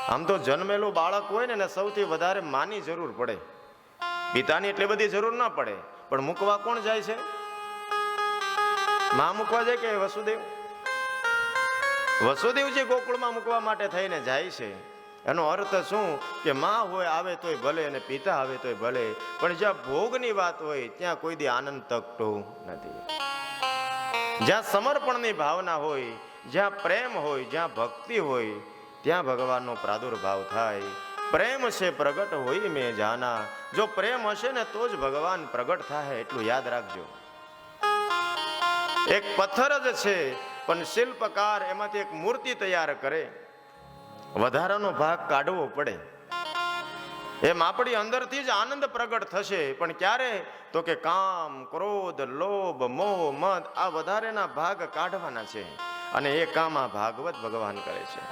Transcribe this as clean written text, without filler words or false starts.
આમ તો જન્મેલું બાળક હોય ને સૌથી વધારે માની જરૂર પડે, પિતાની એટલી બધી જરૂર ના પડે. પણ મૂકવા કોણ જાય છે? માં મૂકવા જાય કે વસુદેવ? વસુદેવજી ગોકુળમાં મૂકવા માટે થઈને જાય છે. એનો અર્થ શું કે માં હોય આવે તોય ભલે અને પિતા આવે તોય ભલે, પણ જ્યાં ભોગની વાત હોય ત્યાં કોઈ દી આનંદ તકતો નથી. જ્યાં સમર્પણની ભાવના હોય, જ્યાં પ્રેમ હોય, જ્યાં ભક્તિ હોય, ત્યાં ભગવાનનો પ્રાદુર્ભાવ થાય. પ્રેમ છે પ્રગટ હોય મેં જાના. જો પ્રેમ હશે ને તો જ ભગવાન પ્રગટ થાય, એટલું યાદ રાખજો. એક પથ્થર જ છે પણ શિલ્પકાર એમાંથી એક મૂર્તિ તૈયાર કરે, વધારાનો ભાગ કાઢવો પડે. એમ આપણી અંદરથી જ આનંદ પ્રગટ થશે, પણ ક્યારે? તો કે કામ, ક્રોધ, લોભ, મોહ, મદ આ વધારેના ભાગ કાઢવાના છે. અને એ કામ આ ભાગવત ભગવાન કરે છે.